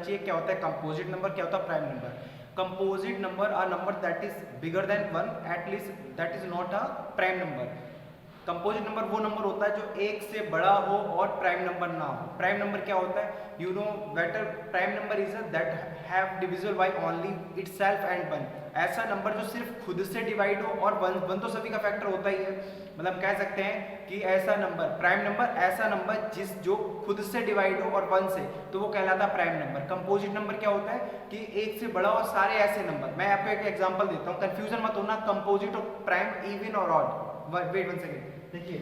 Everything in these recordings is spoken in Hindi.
चाहिए क्या होता है कंपोजिट नंबर, क्या होता है prime number. Composite number are number that is bigger than 1 at least that is not a prime number. Composite number वो नंबर होता है जो एक से बड़ा हो और प्राइम नंबर ना हो। प्राइम नंबर क्या होता है, you know better, prime number is that have divisible by only itself and 1। ऐसा नंबर जो सिर्फ खुद से डिवाइड हो और 1 तो सभी का फैक्टर होता ही है। मतलब कह सकते हैं कि ऐसा नंबर प्राइम नंबर, ऐसा नंबर जिस जो खुद से डिवाइड हो और 1 से, तो वो कहलाता है प्राइम नंबर। कंपोजिट नंबर क्या होता है कि एक से बड़ा और सारे ऐसे नंबर। मैं आपको एक एग्जांपल देता हूँ, कंफ्यूजन मत होना, कंपोजिट और प्राइम, इवन और ऑड। वेट 1 सेकेंड, देखिए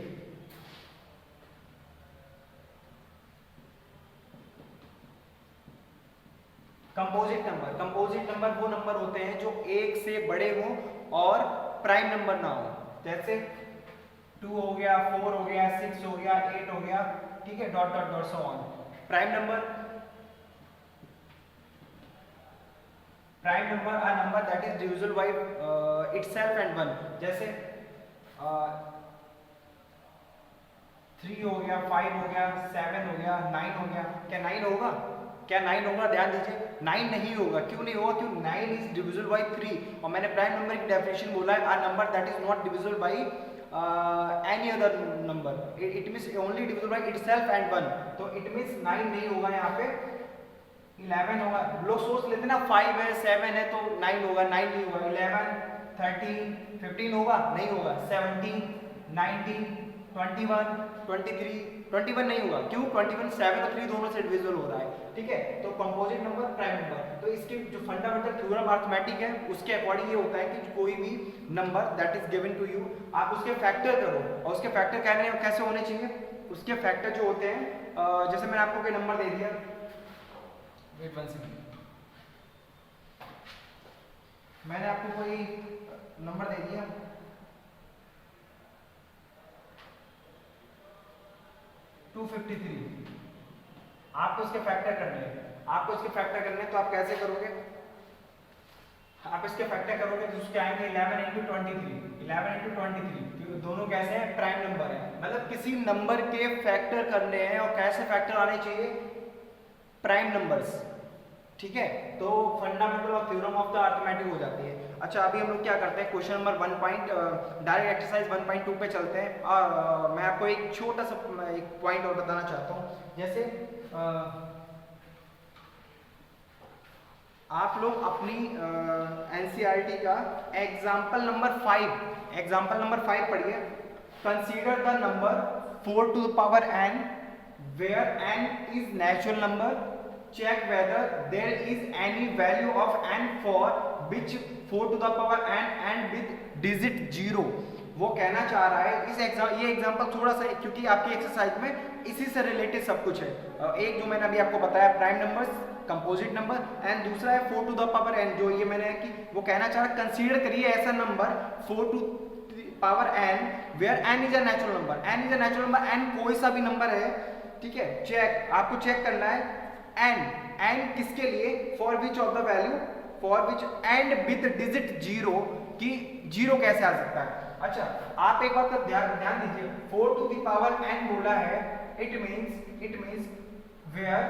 कंपोजिट नंबर वो नंबर होते हैं जो एक से बड़े हों और प्राइम नंबर ना हो। जैसे 2 हो गया, 4 हो गया, 6 हो गया, 8 हो गया, ठीक है, dot dot dot so on. Prime number are number that is divisible by itself and 1। जैसे 3 हो गया, 5 हो गया, 7 हो गया, 9 हो गया। क्या 9 होगा? क्या 9 होगा? ध्यान दीजिए, 9 नहीं होगा। क्यों नहीं होगा? क्यों? 9 इज डिविजिबल बाय 3 और मैंने प्राइम नंबर की डेफिनेशन बोला है, a number that is not divisible by any other number, it means only divisible by itself and 1। तो इट मींस 9 नहीं होगा, यहाँ पे 11 होगा। लोग सोच लेते ना 5 है 7 है तो 9 होगा, 9 नहीं होगा। 11, 13, 15 होगा, नहीं होगा। 17, 19, 21, 23, 21 नहीं होगा। क्यों? 21 7 और 3 दोनों से डिविजिबल हो रहा है, ठीक है। तो कंपोजिट नंबर, प्राइम नंबर, तो इसके जो फंडामेंटल थ्योरम अर्थमेटिक है उसके अकॉर्डिंग ये होता है कि कोई भी number that is given to you, आप उसके फैक्टर करो और उसके फैक्टर कहने कैसे होने चाहिए, उसके फैक्टर जो होते हैं जैसे मैंने आपको कोई नंबर दे दिया, वेट 1 सेकंड, मैंने आपको कोई नंबर दे दिया 253, आपको इसके फैक्टर करने हैं, आपको इसके फैक्टर करने हैं, तो आप कैसे करोगे? आप इसके फैक्टर करोगे तो उसके आएंगे 11 इंटू 23, 11 इंटू 23, दोनों कैसे हैं? प्राइम नंबर है। मतलब किसी नंबर के फैक्टर करने हैं और कैसे फैक्टर आने चाहिए? प्राइम नंबर्स, ठीक है। तो fundamental of theorem of the arithmetic हो जाती है। अच्छा, अभी हम लोग क्या करते हैं, question number 1 point direct exercise 1.2 पे चलते हैं। और मैं आपको एक छोटा सा एक पॉइंट और बताना चाहता हूँ। जैसे आप लोग अपनी एनसीईआरटी का एग्जाम्पल नंबर 5 पढ़िए। Consider the number 4 to the power n where n is natural number. Check whether there is any value of n for which 4 to the power n and with digit 0। वो कहना चाह रहा है ये एग्जांपल थोड़ा सा, क्योंकि आपकी एक्सरसाइज में इसी से रिलेटेड सब कुछ है। एक जो मैंने अभी आपको बताया prime numbers, composite number, and दूसरा है 4 to the power n, जो ये मैंने कि वो कहना चाह रहा है कंसीडर करिए ऐसा number 4 to the power n where n is a natural number. n is a natural number, n कोई सा भी नंबर है, ठीक है। चेक, आपको चेक करना है n किसके लिए? For which of the value, for which and with digit 0, कि 0 कैसे आ सकता है। अच्छा, आप एक बात का ध्यान दीजिए, 4 to the power n बोला है, it means where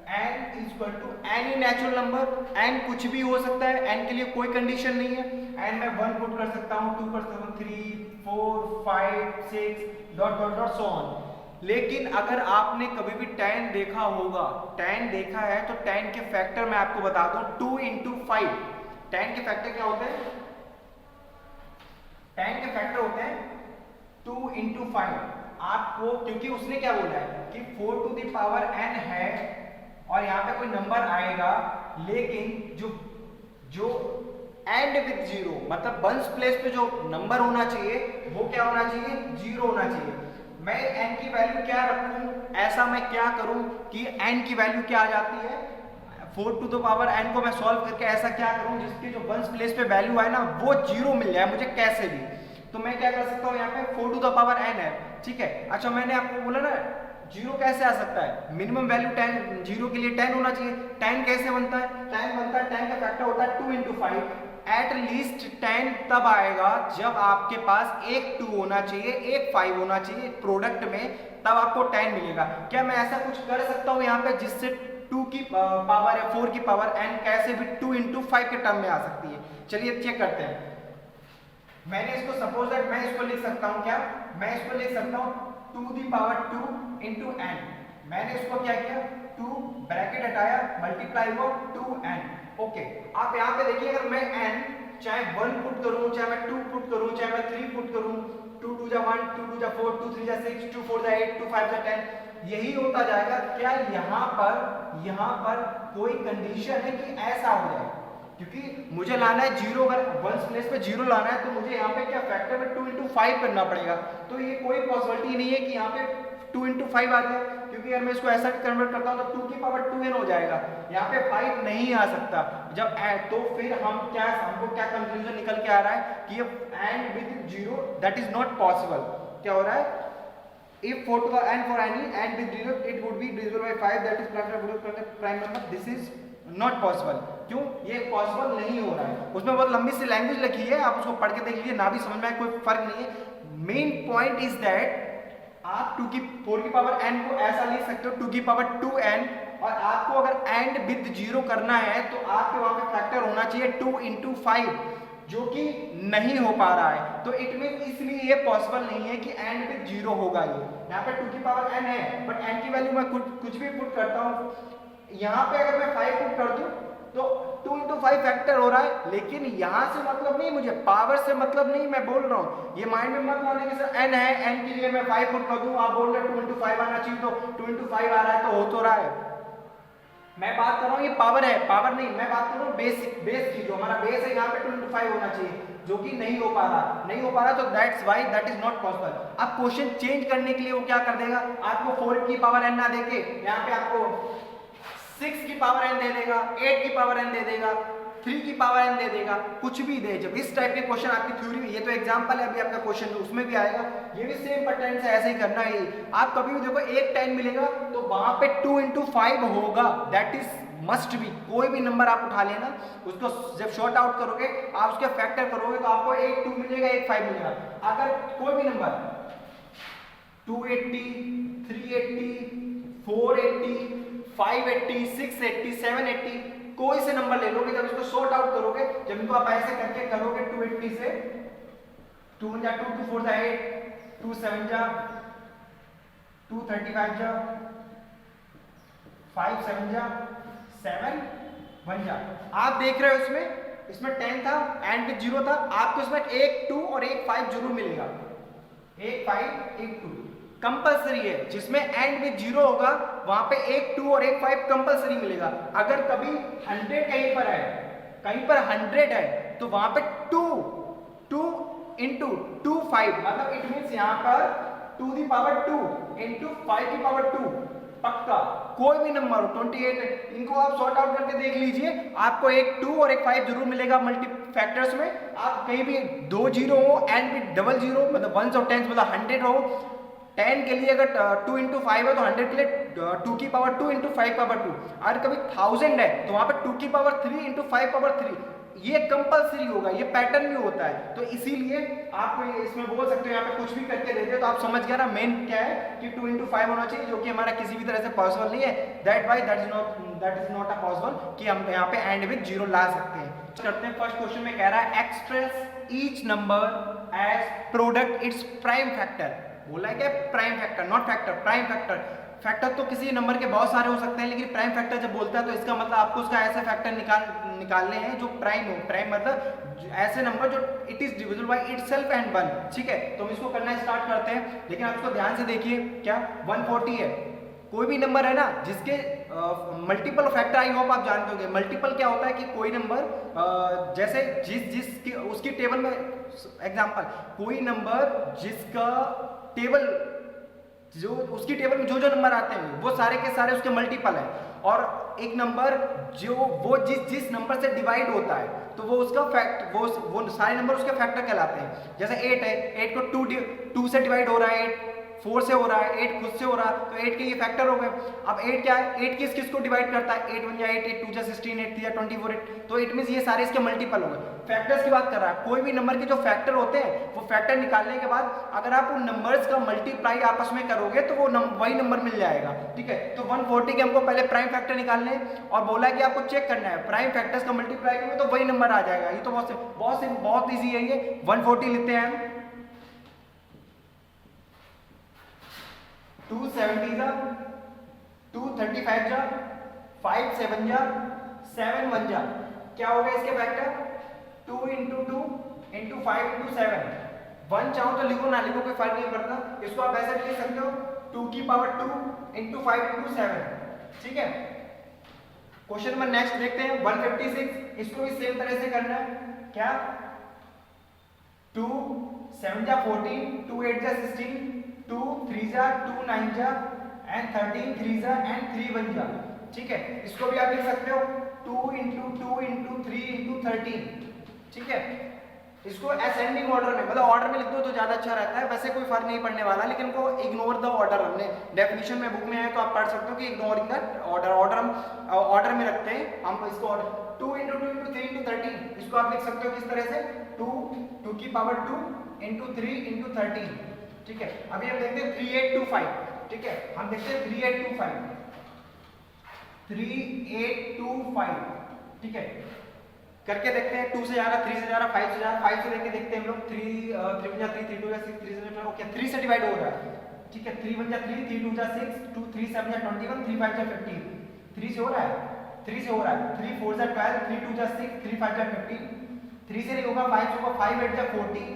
n is equal to any natural number। n कुछ भी हो सकता है, n के लिए कोई कंडीशन नहीं है। n में 1 पुट कर सकता हूँ, 2 कर सकता हूँ, 3, 4, 5, 6 dot dot dot so on. लेकिन अगर आपने कभी भी tan देखा होगा, tan देखा है तो tan के फैक्टर मैं आपको बता दूं 2 into 5। tan के फैक्टर क्या होते हैं? tan के फैक्टर होते हैं 2 into 5। आपको, क्योंकि उसने क्या बोला है कि 4 to the power n है और यहाँ पे कोई नंबर आएगा, लेकिन जो एंड विद 0, मतलब वंस प्लेस पे जो नंबर होना चाहिए वो क्या होना चाहिए? 0 होना चाहिए। मैं n की वैल्यू क्या रखूं? ऐसा मैं क्या करूं कि n की वैल्यू क्या आ जाती है? 4 to the power n को मैं सॉल्व करके ऐसा क्या करूं जिसकी जो वंस प्लेस पे वैल्यू आए ना वो 0 मिल जाए मुझे कैसे भी। तो मैं क्या कर सकता हूं, यहाँ पे 4 to the power n है, ठीक है। अच्छा, मैंने आपको बोला ना 0 कैसे आ सकता है? मिनिमम वैल्यू 10, 0 के लिए 10 होना चाहिए। 10 कैसे बनता है? 10 बनता है, 10 का फैक्टर होता है 2 into 5। एट लीस्ट 10 तब आएगा जब आपके पास एक 2 होना चाहिए, एक 5 होना चाहिए प्रोडक्ट में, तब आपको 10 मिलेगा। क्या मैं ऐसा कुछ कर सकता हूँ यहाँ पे जिससे 2 की पावर या 4 की पावर n कैसे भी 2 into 5 के टर्म में आ सकती है? चलिए चेक करते हैं। मैंने इसको सपोज दैट मैं इसको लिख सकता हूँ, क्या मैं इसको लिख सकता हूँ 2 की पावर 2 into n। मैंने इसको क्या किया, 2 ब्रैकेट हटाया, मल्टीप्लाई हुआ 2n। ओके, आप यहाँ पे देखिए, अगर मैं n चाहे 1 पुट करूँ, चाहे मैं 2 पुट करूँ, चाहे मैं 3 पुट करूँ, 2 2 जा 1, 2 2 जा 4, 2 3 जा 6, 2 4 जा 8, 2 5 जा 10, यही होता जाएगा। क्या यहाँ पर कोई कंडीशन है कि ऐसा हो जाए? क्योंकि मुझे लाना है जीरो, अगर वंस प्लेस पे जीरो लाना है तो मुझे यहाँ पे क्या फैक्टर में 2 into 5 करना पड़ेगा। तो ये कोई पॉसिबिलिटी नहीं है कि यहाँ पे 2 into 5 आ जाए, क्योंकि अगर मैं इसको ऐसा कन्वर्ट करता हूँ तो 2 की पावर 2n हो जाएगा, यहाँ पे 5 नहीं आ सकता। जब तो फिर हमको क्या कंक्लूजन निकल के आ रहा है कि ये and with zero that is not possible. क्या हो रहा है? If 4 to the n for any and with 0 it would be divisible by 5, that is prime number, this is not possible। क्यों? ये पॉसिबल नहीं हो रहा है। उसमें बहुत लंबी सी लैंग्वेज लिखी है, आप उसको पढ़ के देख लीजिए, ना भी समझ में आए कोई फर्क नहीं है। मेन पॉइंट इज दैट आप 4 की पावर n को ऐसा लिख सकते हो 2 की पावर 2n, और आपको अगर एंड विद जीरो करना है तो आपके वहां पे फैक्टर होना चाहिए 2 into 5, जो कि नहीं हो पा रहा है। तो इट मीन इसलिए ये पॉसिबल नहीं है कि एंड विद जीरो होगा। ये यहाँ पे 2 की पावर n है, बट n की वैल्यू मैं कुछ भी पुट करता हूँ, यहाँ पे अगर मैं 5 पुट कर दूं तो 2 into 5 फैक्टर हो रहा है, लेकिन यहाँ से मतलब नहीं, मुझे पावर से मतलब नहीं, मैं बोल रहा हूँ ये माइंड में मत लाने कि सर n है, n के लिए मैं 5 पुट कर दूं, आप बोल रहे 2 into 5 आना चाहिए, तो 2 into 5 आ रहा है तो हो तो रहा है। मैं बात कर रहा हूँ ये पावर है, पावर नहीं, मैं बात कर रहा हूँ बेस की, जो हमारा बेस है यहाँ पे 2 into 5 होना चाहिए, जो कि नहीं हो पा रहा, तो that's why that is not possible. अब क्वेश्चन चेंज करने के लिए वो क्या कर देगा, आपको 4 की पावर n ना देके यहाँ पे आपको 6 की पावर n दे देगा, 8 की पावर n दे देगा, 3 की पावर n दे देगा, कुछ भी दे। जब इस टाइप के क्वेश्चन आपकी थ्योरी में, ये तो एग्जांपल है, अभी आपका क्वेश्चन उसमें भी आएगा, ये भी सेम पैटर्न से ऐसे ही करना है। आप कभी भी देखो एक 10 मिलेगा तो वहां पे 2 into 5 होगा, दैट इज मस्ट बी। कोई भी नंबर आप उठा लेना, उसको जब शॉर्ट आउट करोगे, आप उसके फैक्टर करोगे तो आपको एक 2 मिलेगा, एक 5 मिलेगा। अगर कोई भी नंबर 280, 380, 480, 580, 680, 780, कोई से नंबर ले लोगे, जब इसको सॉर्ट आउट करोगे, जब इनको आप ऐसे करके करोगे 280 से 2 1 जा 2 2 4 जा 8, 2 7 जा 2 35 जा 5 7 जा 7 1 जा। आप देख रहे हो इसमें 10 था एंड विद 0 था, आपको इसमें एक 2 और एक 5 जरूर मिलेगा, एक 5 एक 2 कंपलसरी है। जिसमें एंड विद 0 होगा वहां पे एक 2 और एक 5 कंपलसरी मिलेगा। अगर कभी 100 कहीं पर है, कहीं पर 100 है, तो वहां पे 2 into 2 5, मतलब इट मींस यहाँ पर 2 की पावर 2 into 5 की पावर 2 पक्का। कोई भी नंबर हो 28, इनको आप सॉर्ट आउट करके देख लीजिए, आपको एक 2 और एक 5 जरूर मिलेगा मल्टी फैक्टर्स में। आप कहीं भी 2 0 हो एंड विद डबल 0, मतलब 1s और 10s, मतलब 100 हो, 10 के लिए अगर 2 into 5 है तो 100 के लिए 2 की पावर 2 into 5 पावर 2। अगर कभी 1000 है तो वहां पे 2 की पावर 3 into 5 पावर 3, ये कंपलसरी होगा, ये पैटर्न भी होता है। तो इसीलिए आप इसमें बोल सकते हो, यहाँ पे कुछ भी करके देते हो तो आप समझ गया ना मेन क्या है कि 2 into 5 होना चाहिए, जो कि हमारा किसी भी तरह से पॉसिबल नहीं है। That is not a possible कि हम यहाँ पे एंड विद 0 ला सकते हैं। करते हैं फर्स्ट क्वेश्चन में कह रहा है express each number as product its prime factor. बोला है क्या? Prime factor, not factor, prime factor. Factor तो किसी नंबर के बहुत सारे हो सकते हैं, लेकिन प्राइम फैक्टर जब बोलता है तो इसका मतलब आपको उसका ऐसे फैक्टर निकालने हैं जो प्राइम हो। प्राइम मतलब ऐसे नंबर जो it is divisible by itself and 1। ठीक है, तो हम इसको करना स्टार्ट करते हैं, लेकिन आप इसको ध्यान से देखिए। क्या 140 है, कोई भी नंबर है ना जिसके मल्टीपल फैक्टर, आई होप आप जानते होंगे। मल्टीपल क्या होता है कि कोई नंबर जैसे जिसकी उसकी टेबल में, एग्जांपल, कोई नंबर जिसका टेबल, जो उसकी टेबल में जो नंबर आते हैं वो सारे के सारे उसके मल्टीपल है, और एक नंबर जो वो जिस नंबर से डिवाइड होता है तो वो उसका फैक्ट, वो सारे नंबर उसके फैक्टर कहलाते हैं। जैसे 8 है, 8 को 2 से डिवाइड हो रहा है, 8 4 से हो रहा है, 8 खुद से हो रहा है, तो 8 के ये फैक्टर हो गए। अब 8 क्या है, 8 किस किस को डिवाइड करता है, 8 1 जा 8, 8 2 जा 16, 8 3 जा 24, 8, तो इट मींस ये सारे इसके मल्टीपल हो गए। फैक्टर्स की बात कर रहा है, कोई भी नंबर के जो फैक्टर होते हैं वो फैक्टर निकालने के बाद अगर आप उन नंबर्स का मल्टीप्लाई आपस में करोगे तो वो वही नंबर मिल जाएगा, ठीक है। तो 140 के हमको पहले प्राइम फैक्टर निकालने हैं और बोला कि आपको चेक करना है प्राइम फैक्टर्स का मल्टीप्लाई करोगे तो वही नंबर आ जाएगा। ये तो बहुत ईजी है ये। 140 लेते हैं हम, 270 जा, 235 जा, 5 7 जा, 7 1 जा, क्या हो गया इसके फैक्टर, 2 into 2 into 5 into 7। 1 चाहो तो लिखो ना लिखो कोई फर्क नहीं पड़ता, इसको आप ऐसे लिख सकते हो 2 की पावर 2 into 5 into 7, ठीक है। क्वेश्चन नंबर नेक्स्ट देखते हैं 156, इसको भी सेम तरह से करना है, क्या 2 7 जा 14, 2 8 जा 16, 2 3 जा 2 9 जा एंड 13 3 जा एंड 3 1 जा, ठीक है। इसको भी आप लिख सकते हो 2 into 2 into 3 into 13, ठीक है। इसको असेंडिंग ऑर्डर में, मतलब ऑर्डर में लिख दो तो ज्यादा अच्छा रहता है, वैसे कोई फर्क नहीं पड़ने वाला, लेकिन को इग्नोर द ऑर्डर, हमने डेफिनेशन में बुक में है तो आप पढ़ सकते हो कि इग्नोरिंग द ऑर्डर हम ऑर्डर में रखते हैं हम इसको। 2 into 2 into 3 into 13, इसको आप लिख सकते हो किस तरह से 2 की पावर 2 into 3 into 13, ठीक है। अभी हम देखते हैं 3825, ठीक है, हम देखते हैं 3825, 3825, ठीक है, करके देखते हैं। 2 से जा रहा, 3 से जा रहा, 5 से जा रहा, 5 से लेके देखते हैं हम लोग 3 3 जा 3, 3 2 जा 6, 3 से ओके 3 से डिवाइड हो रहा है, ठीक है। 3 1 जा 3, 3 2 जा 6, 2 3 7 जा 21, 3 5 जा 15, 3 से हो रहा है, 3 से हो रहा है, 3 4 जा 12, 3 2 जा 6, 3 5 जा 15, 3 से नहीं होगा, 5 से होगा, 5 8 जा 40,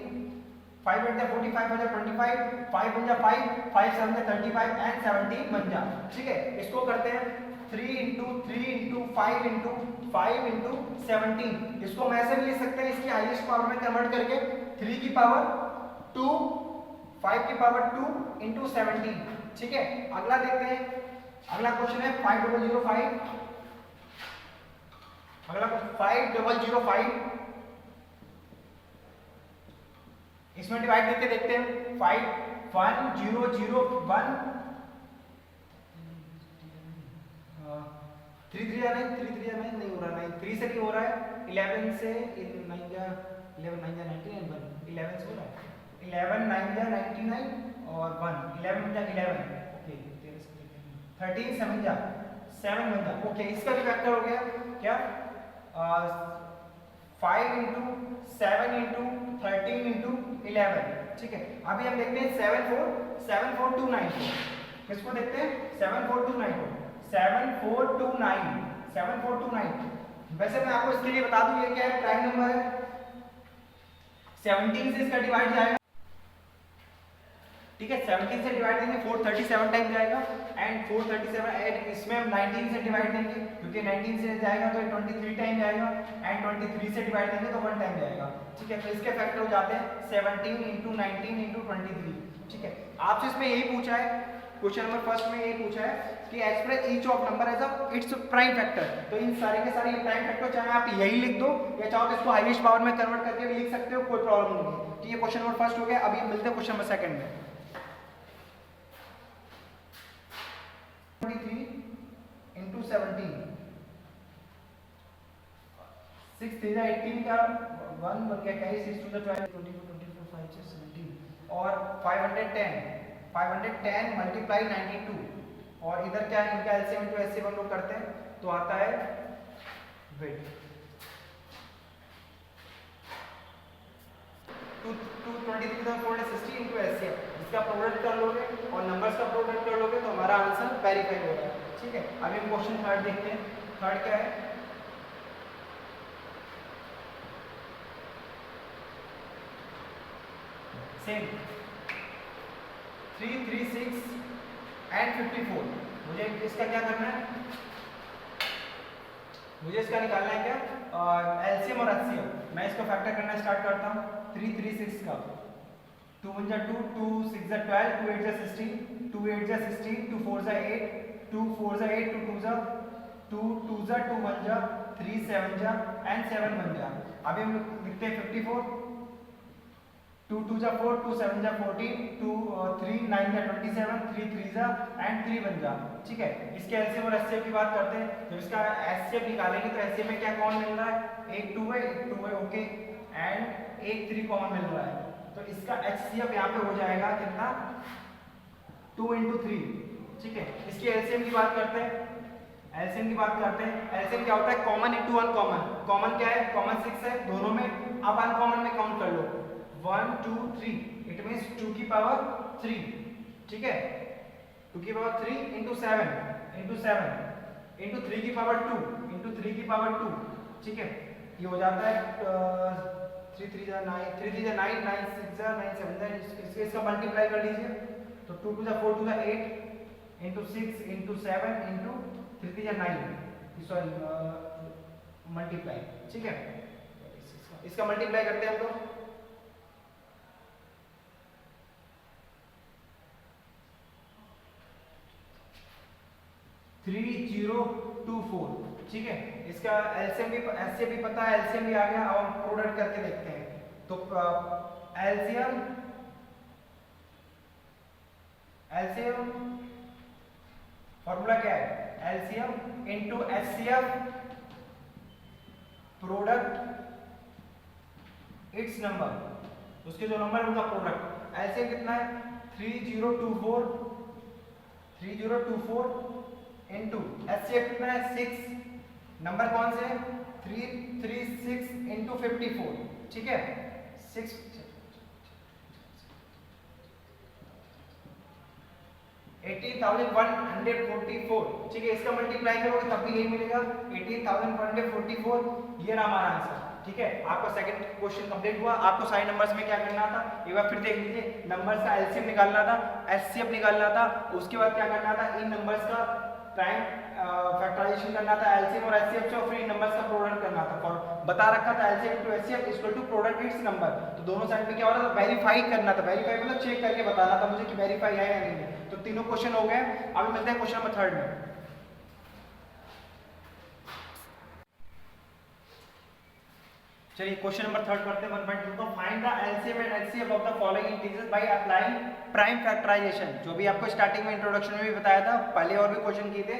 5 8 जा 45 जा 25, 5 1 जा 5, 5 7 जा 35 एंड 70 1 जा, ठीक है। इसको करते हैं 3 into 3 into 5 into 5 into 17, इसको हम ऐसे भी लिख सकते हैं इसकी हाईएस्ट पावर में कन्वर्ट करके 3 की पावर 2, 5 की पावर 2 into 17, ठीक है। अगला देखते हैं, अगला क्वेश्चन है 5005, अगला 5005, इसमें डिवाइड करके देखते हैं 5 1 0 0 1 3 3 नहीं हो रहा, 3 से नहीं हो रहा है, 11 से 9 जा 11 9 जा 19 एंड 1 11 से हो रहा है, 11 9 जा 99 और 1 11 जा 11, ओके 13 7 जा 7 1 जा, ओके। इसका भी फैक्टर हो गया क्या 5 into 7 into 13 into 11, ठीक है। अभी हम देखते हैं 74294, किसको देखते हैं 74294, 7429, वैसे मैं आपको इसके लिए बता दूं ये क्या है, प्राइम नंबर है, 17 से इसका डिवाइड जाएगा, ठीक है। 17 से डिवाइड देंगे 437 टाइम जाएगा एंड 437 इसमें हम 19 से डिवाइड देंगे क्योंकि 19 से जाएगा तो 23 टाइम जाएगा एंड 23 से डिवाइड देंगे तो 1 टाइम जाएगा, ठीक है। तो इसके फैक्टर हो जाते हैं 17 into 19 into 23, ठीक है। आपसे इसमें यही पूछा है, क्वेश्चन नंबर फर्स्ट में यही पूछा है कि express each of number as a its prime factor, तो इन सारे के सारे ये प्राइम फैक्टर चाहे आप यही लिख दो या चाहो तो इसको हाईएस्ट पावर में कन्वर्ट करके भी लिख सकते हो, कोई प्रॉब्लम नहीं है। तो ये क्वेश्चन नंबर फर्स्ट हो गया। अभी हम मिलते हैं क्वेश्चन नंबर सेकंड में। 23 into 17, 6 3 जा 18 का 1 बन गया, 6 2 जा 12, 24 24 5 6 17 और 510 मल्टीप्लाई 92 और इधर क्या है इनका एलसीएम इनटू एचसीएफ हम लोग करते हैं तो आता है वेट 223,460 इनटू एचसीएफ, इसका प्रोडक्ट कर लोगे और नंबर्स का प्रोडक्ट कर लोगे तो हमारा आंसर वेरीफाई हो रहा है, ठीक है। अभी हम क्वेश्चन थर्ड देखते हैं। थर्ड क्या है, सेम 3 3 6 एंड 54। मुझे इसका क्या करना है, मुझे इसका निकालना है क्या एलसीएम और एचसीएफ। मैं इसको फैक्टर करना स्टार्ट करता हूँ। 3 3 6 का 2 1 जा 2, 2 6 जा 12, 2 8 जा 16, 2 8 जा 16, 2 4 जा 8, 2 4 जा 8, 2 2 जा 2, 2 जा 2 1 जा 3 7 जा एंड 7 1 जा। अभी हम लिखते हैं 54, 2 2 जा 4, 2 7 जा 14, 2 3 9 जा 27, 3 3 जा एंड 3 1 जा। ठीक है, इसके एलसीएम और एचसीएफ की बात करते हैं। जब इसका एचसीएफ निकालेंगे तो एचसीएफ में क्या कॉमन मिल रहा है, एक 2 है ओके, एंड एक 3 कॉमन मिल रहा है। तो इसका एचसीएफ यहाँ पे हो जाएगा कितना, 2 × 3। ठीक है, इसकी एलसीएम की बात करते हैं। एलसीएम की बात करते हैं, एलसीएम क्या होता है, कॉमन इंटू अनकॉमन। कॉमन क्या है, कॉमन 6 है दोनों में, अब अनकॉमन में काउंट कर लो, 1 2 3, इट मींस 2 की पावर 3। ठीक है, 2 की पावर 3 × 7 इंटू 3 की पावर 2 इंटू 3 की पावर 2। ठीक है, ये हो जाता है 3 3 जा 9, 3 3 जा 9, 9 6 जा 9 7 जा, इसका मल्टीप्लाई कर लीजिए तो 2 2 जा 4 2 जा 8 इंटू 6 इंटू 7 इंटू 3 3 जा 9, सॉरी मल्टीप्लाई। ठीक है, इसका मल्टीप्लाई करते हैं हम लोग, थ्री 0 2 4। ठीक है, इसका एलसीएम भी एचसीएफ भी पता है, एलसीएम भी आ गया। अब हम प्रोडक्ट करके देखते हैं। तो एलसीएम फॉर्मूला क्या है, LCM into HCF product its number, उसके जो नंबर उनका प्रोडक्ट। एलसीएम कितना है, 3024 इनटू एचसीएफ कितना है 6, नंबर कौन से 336 इनटू 54। ठीक है, 6 18,144। ठीक है, इसका मल्टीप्लाई करोगे तब भी यही मिलेगा 18,144। ये रहा हमारा आंसर। ठीक है, आपका सेकंड क्वेश्चन कंप्लीट हुआ। आपको सारे नंबर्स में क्या करना था, एक बार फिर देख लीजिए। नंबर्स का एलसीएम निकालना था, एचसीएफ निकालना था, उसके बाद क्या करना था, इन नंबर्स का प्राइम फैक्टराइजेशन करना था एलसीएम और एचसीएफ से, और फिर इन नंबर्स का प्रोडक्ट करना था। और बता रखा था LCM into HCF equal to product its number. तो दोनों साइड पे क्या हो रहा था, वेरीफाई करना था। वेरीफाई मतलब चेक करके बताना था मुझे कि वेरीफाई है या नहीं है। तो तीनों क्वेश्चन हो गए। अभी मिलते हैं क्वेश्चन नंबर 3 में। चलिए क्वेश्चन नंबर 3 करते हैं। 1.2 का find the LCM and HCF of the following integers by applying prime factorization. जो भी आपको स्टार्टिंग में इंट्रोडक्शन में भी बताया था, पहले और भी क्वेश्चन किए थे।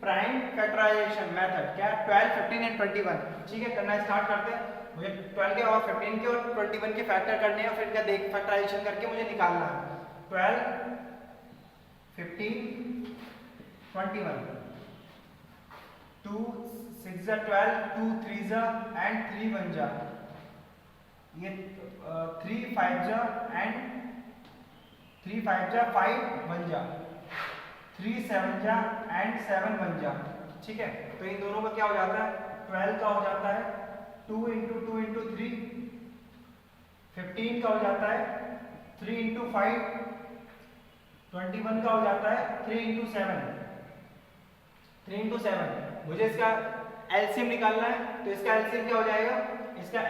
प्राइम फैक्टराइजेशन मेथड क्या है, 12 15 एंड 21। ठीक है, करना स्टार्ट करते हैं। मुझे 12 के और 15 के और 21 के फैक्टर करने हैं, फिर क्या देख फैक्टराइजेशन करके मुझे निकालना है। 12 15 21, 2 6 जा 12, 2 3 जा एंड 3 1 जा, ये 3 5 जा एंड 3 5 जा 5 1 जा, 3 7 जा एंड 7 1 जा। ठीक है, तो इन दोनों का क्या हो जाता है, 12 का हो जाता है 2 × 2 × 3, 15 का हो जाता है 3 × 5, 21 का हो जाता है 3 × 7, 3 × 7। मुझे इसका एलसीएम निकालना है, तो इसका एलसीएम क्या हो जाएगा, इसका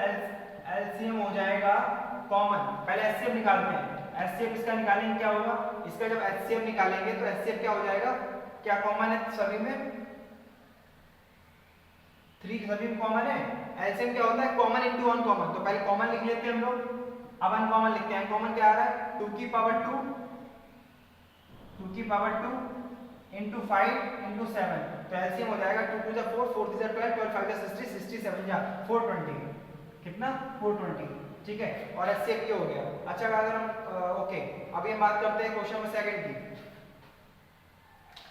एलसीएम हो जाएगा कॉमन। पहले एचसीएफ निकालते हैं। एचसीएफ इसका निकालेंगे, क्या होगा, इसका जब एचसीएफ निकालेंगे तो एचसीएफ क्या हो जाएगा, क्या कॉमन है सभी में, 3 सभी में कॉमन है। एलसीएम क्या होता है, कॉमन इंटू अनकॉमन। तो पहले कॉमन लिख लेते हैं हम लोग, अब अनकॉमन लिखते हैं। अनकॉमन क्या आ रहा है, 2 की पावर 2 इंटू 5 इंटू 7। तो एलसीएम हो जाएगा 2 2 जा 4, 4 3 जा 12, 12 5 जा 60, 67 जा 420, कितना 420। ठीक है, और एचसीएफ ये हो गया। अच्छा, अगर हम ओके, अभी हम बात करते हैं क्वेश्चन नंबर 2 की।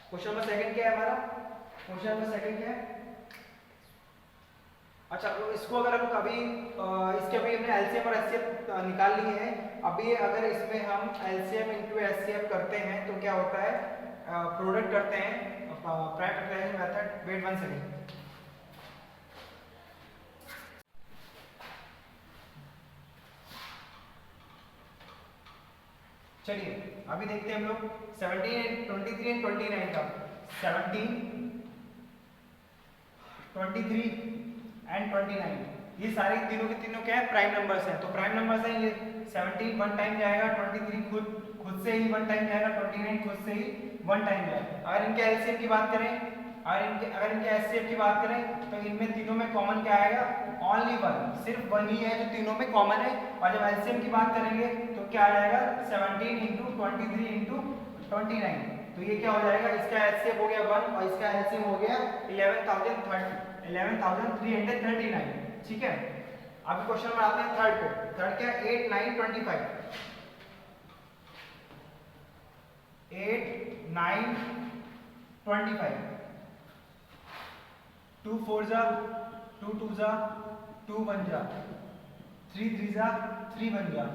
क्वेश्चन नंबर 2 क्या है हमारा, क्वेश्चन नंबर 2 क्या है। अच्छा, तो इसको अगर हम अभी इसके अभी हमने एलसीएम और एचसीएफ निकाल लिए हैं। अभी अगर इसमें हम एलसीएम इंटू एचसीएफ करते हैं तो क्या होता है, प्रोडक्ट करते हैं prime factorization method. Wait 1 second. चलिए अभी देखते हैं हम लोग 17 23 एंड 29 का। 17 23 एंड 29, ये सारे तीनों के तीनों क्या है, प्राइम नंबर्स हैं। तो प्राइम नंबर्स हैं ये। 17 1 टाइम जाएगा, 23 खुद से ही 1 टाइम जाएगा, 29 खुद से ही 1 टाइम जाएगा। अगर इनके एलसीएम की बात करें अगर इनके एचसीएफ की बात करें तो इनमें तीनों में कॉमन क्या आएगा, ओनली वन, सिर्फ वन ही है जो तीनों में कॉमन है। और जब एलसीएम की बात करेंगे तो क्या आ जाएगा 17 इंटू 23 इंटू 29, तो ये क्या हो जाएगा, इसका एचसीएफ हो गया 1 और इसका एलसीएम हो गया 11,339। ठीक है, अब क्वेश्चन में आते हैं थर्ड पे। थर्ड क्या है, 8 9 25, 8 9 25, 2 4 जा 2 2 जा 2 1 जा 3 3 जा 3 1 जा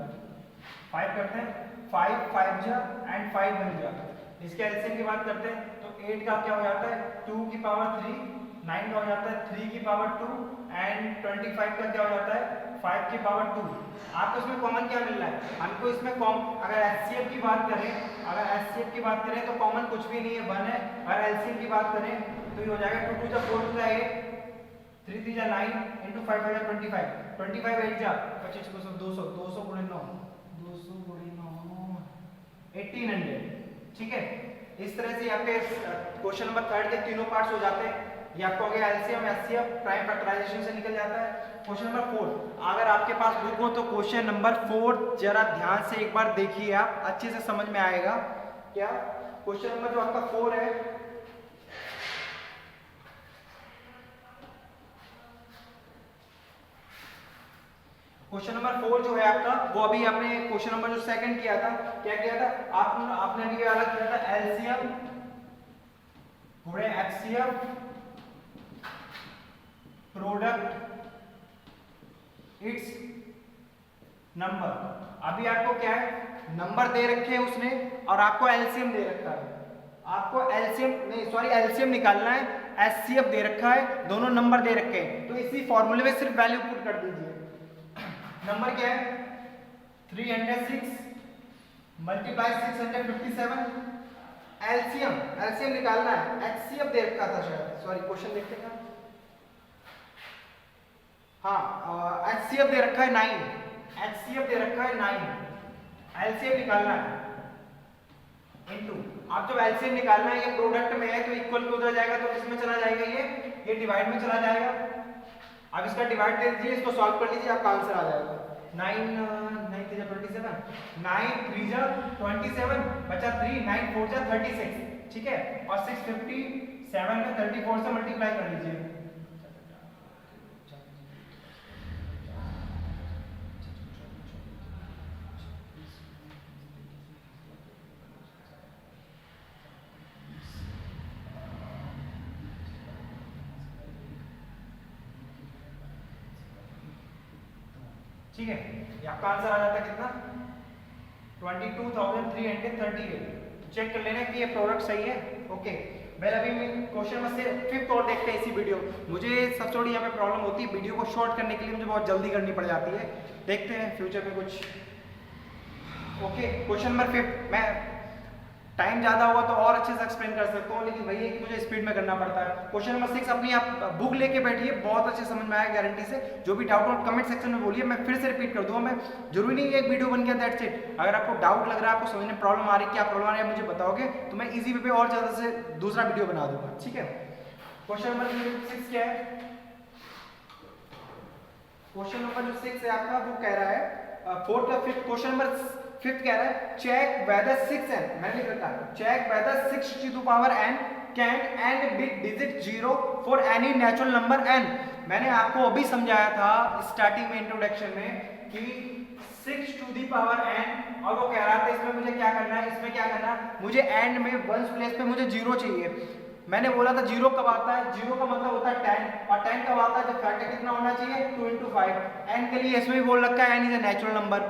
5 करते हैं, 5 5 जा एंड 5 1 जा। इसके एलसीएम की बात करते हैं तो 8 का क्या हो जाता है 2 की पावर 3, 9 का हो जाता है 3 की पावर 2 एंड 25 का क्या हो जाता है 5 की पावर 2। आपको इसमें कॉमन क्या मिल रहा है, हमको इसमें अगर एचसीएफ की बात करें तो कॉमन कुछ भी नहीं है, 1 है। अगर एलसीएम की बात करें तो ये हो जाएगा 2 2 जा 4 2 जा 8, 3 3 जा 9 इंटू 5 5 जा 25, 25 8 जा 25 200 200 गुणे 9 200 गुणे 9 1800। ठीक है, इस तरह से आपके क्वेश्चन नंबर थर्ड के तीनों पार्ट्स हो जाते हैं। ये आपको हो गया एलसीएम एचसीएफ प्राइम फैक्टराइजेशन से निकल जाता है। क्वेश्चन नंबर 4, अगर आपके पास बुक हो तो क्वेश्चन नंबर 4 जरा ध्यान से एक बार देखिए, आप अच्छे से समझ में आएगा। क्या क्वेश्चन नंबर जो आपका 4 है, क्वेश्चन नंबर 4 जो है आपका, वो अभी आपने क्वेश्चन नंबर जो सेकंड किया था, क्या किया था आपने अभी अलग किया था एलसीएम गुणे एचसीएफ प्रोडक्ट इट्स नंबर। अभी आपको क्या है, नंबर दे रखे हैं उसने और आपको एलसीएम दे रखा है, आपको एलसीएम निकालना है, एचसीएफ दे रखा है, दोनों नंबर दे रखे हैं, तो इसी फॉर्मूले में सिर्फ वैल्यू पुट कर दीजिए। नंबर क्या है 306 मल्टीप्लाई 657, एलसीएम निकालना है, एचसीएफ दे रखा था शायद, सॉरी क्वेश्चन देखते हैं। हाँ, एचसीएफ दे रखा है 9, एलसीएम निकालना है इनटू, आप जब एलसीएम निकालना है, ये प्रोडक्ट में है तो इक्वल पे उधर जाएगा तो किसमें चला जाएगा, ये डिवाइड में चला जाएगा। अब इसका डिवाइड दे दीजिए, इसको सॉल्व कर लीजिए, आपका आंसर आ जाएगा 9 9 3 जा 27, 9 3 जा 27 बचा 3, 9 4 जा 36। ठीक है, और 657 में 34 से मल्टीप्लाई कर लीजिए। ठीक है, ये आपका आंसर आ जाता है कितना 22,338। चेक कर लेना कि ये प्रोडक्ट सही है। ओके, वेल अभी क्वेश्चन में से 5th और देखते हैं इसी वीडियो। मुझे सबसे बड़ी यहाँ पे प्रॉब्लम होती है, वीडियो को शॉर्ट करने के लिए मुझे बहुत जल्दी करनी पड़ जाती है, देखते हैं फ्यूचर में कुछ। ओके, क्वेश्चन नंबर 5, मैं टाइम ज्यादा हुआ तो और अच्छे से एक्सप्लेन कर सकता हूँ, लेकिन वही है कि मुझे स्पीड में करना पड़ता है। क्वेश्चन नंबर 6 अपनी आप बुक लेके बैठिए, बहुत अच्छे समझ में आएगा गारंटी से। जो भी डाउट हो कमेंट सेक्शन में बोलिए, मैं फिर से रिपीट कर दूंगा। मैं जरूरी नहीं एक वीडियो बन गया दैट्स इट। अगर आपको डाउट लग रहा है, आपको समझने में प्रॉब्लम आ रही है, क्या प्रॉब्लम आ रही है मुझे बताओगे तो मैं इजी वे पे और ज्यादा से दूसरा वीडियो बना दूंगा। ठीक है, क्वेश्चन नंबर 6 क्या है, क्वेश्चन नंबर जो 6 है आपका वो कह रहा है 4th का 5th, क्वेश्चन नंबर 5th कह रहा है चेक वेदर 6n, मैंने लिख रखा है check whether 6 to the power n can end with digit 0 for any natural number n। मैंने आपको अभी समझाया था स्टार्टिंग में इंट्रोडक्शन में कि 6 to the power n, और वो कह रहा था इसमें मुझे क्या करना है, इसमें क्या करना है, मुझे एंड में वंस प्लेस पे मुझे 0 चाहिए। मैंने बोला था 0 कब आता है, 0 का मतलब होता है 10, और 10 कब आता है जब फैक्टर कितना होना चाहिए 2 into 5। n के लिए इसमें भी बोल रखा है n is a natural number.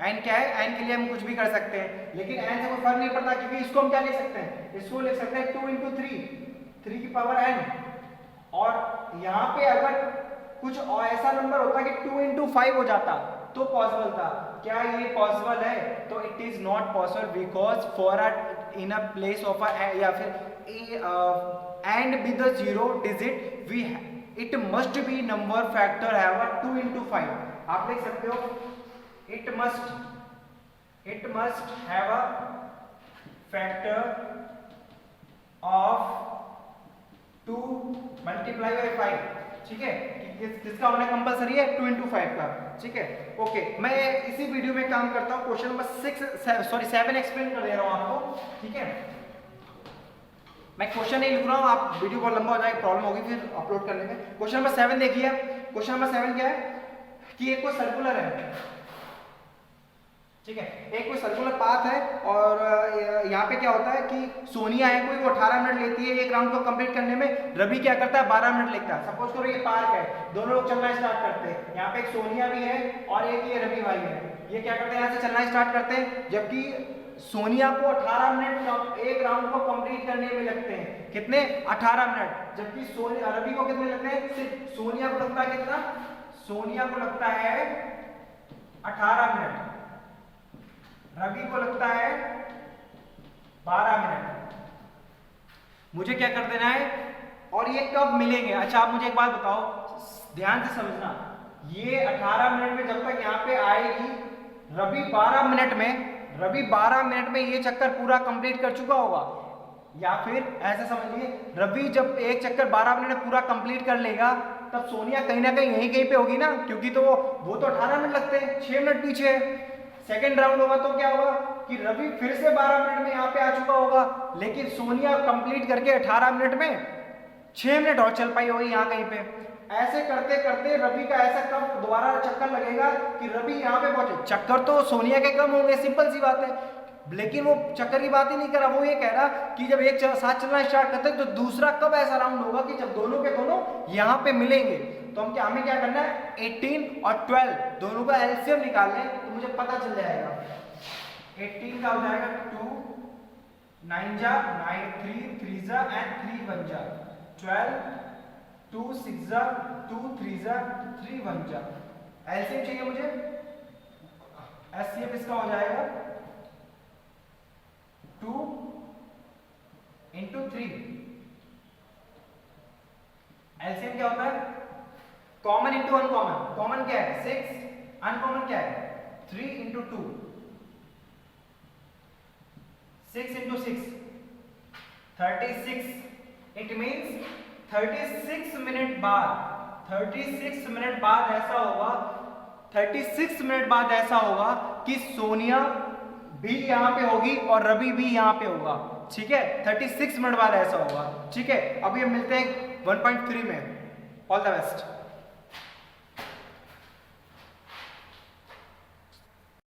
n क्या है, n के लिए हम कुछ भी कर सकते हैं, लेकिन n से कोई फर्क नहीं पड़ता, क्योंकि इसको हम क्या लिख सकते हैं, इसको लिख सकते हैं 2 into 3 की पावर n। और यहाँ पे अगर कुछ और ऐसा नंबर होता कि 2 into 5 हो जाता तो पॉसिबल था, क्या ये पॉसिबल है, तो it is not possible, because for in a place of या फिर and with the 0 digit we it must be number factor have a 2 into 5। आप लिख सकते हो it must have a factor of 2 multiply by 5, ठीक है, किसका होना कंपलसरी है 2 into 5 का, ठीक है। ओके, मैं इसी वीडियो में काम करता हूँ, क्वेश्चन नंबर 7 एक्सप्लेन कर दे रहा हूँ आपको, ठीक है। मैं क्वेश्चन नहीं लिख रहा हूँ, आप वीडियो बहुत लंबा हो जाएगा, प्रॉब्लम होगी फिर अपलोड करने में। क्वेश्चन नंबर 7 देखिए। क्वेश्चन नंबर 7 क्या है कि एक कोई सर्कुलर है, ठीक है, एक कोई सर्कुलर पाथ है और यहाँ पे क्या होता है कि सोनिया है कोई, वो 18 मिनट लेती है एक राउंड को कंप्लीट करने में, रवि क्या करता है 12 मिनट लेता है। सपोज करो ये पार्क है, दोनों लोग चलना स्टार्ट करते हैं, यहाँ पे एक सोनिया भी है और एक ये रवि भाई है, ये क्या करते हैं यहाँ से चलना स्टार्ट करते हैं, जबकि सोनिया को 18 मिनट एक राउंड को कंप्लीट करने में लगते हैं, कितने 18 मिनट, जबकि रवि को कितने लगते हैं, सिर्फ सोनिया को लगता है कितना, सोनिया को लगता है 18 मिनट, रवि को लगता है 12 मिनट। मुझे क्या कर देना है और ये कब मिलेंगे। अच्छा आप मुझे एक बात बताओ, ध्यान से समझना, ये 18 मिनट में जब तक यहाँ पे आएगी, रवि 12 मिनट में ये चक्कर पूरा कंप्लीट कर चुका होगा, या फिर ऐसे समझिए रवि जब एक चक्कर 12 मिनट में पूरा कंप्लीट कर लेगा, तब सोनिया कहीं ना कहीं यहीं कहीं पे होगी ना, क्योंकि तो वो तो 18 मिनट लगते हैं, 6 मिनट पीछे है। सेकेंड राउंड होगा तो क्या होगा कि रवि फिर से 12 मिनट में यहाँ पे आ चुका होगा, लेकिन सोनिया कंप्लीट करके 18 मिनट में 6 मिनट और चल पाई होगी यहाँ कहीं पे। ऐसे करते करते रवि का ऐसा कब दोबारा चक्कर लगेगा कि रवि यहाँ पे पहुंचे। चक्कर तो सोनिया के कम होंगे, सिंपल सी बात है, लेकिन वो चक्कर की बात ही नहीं कर रहा, वो ये कह रहा कि जब एक साथ चलना स्टार्ट करते हैं तो दूसरा कब ऐसा राउंड होगा कि जब दोनों के दोनों यहाँ पे मिलेंगे। तो हमें क्या करना है, 18 और 12 दोनों का एलसीएम निकाल लें तो मुझे पता चल जाएगा। 18 का हो जाएगा 2 9 जा 9 3 3 जा एंड 3 1 जा 12 2 6 जा 2 3 जा 3 1 जा। एलसीएम चाहिए मुझे, एचसीएफ इसका हो जाएगा 2 into 3। एलसीएम क्या होता है, कॉमन इंटू अनकॉमन, कॉमन क्या है 6, अनकॉमन क्या है 3 into 2, 6 into 6 36। It means 36 minute बाद, 36 मिनट बाद ऐसा होगा, 36 मिनट बाद ऐसा होगा कि सोनिया भी यहाँ पे होगी और रवि भी यहाँ पे होगा, ठीक है, 36 मिनट बाद ऐसा होगा, ठीक है। अभी हम मिलते हैं 1.3 में। All the best.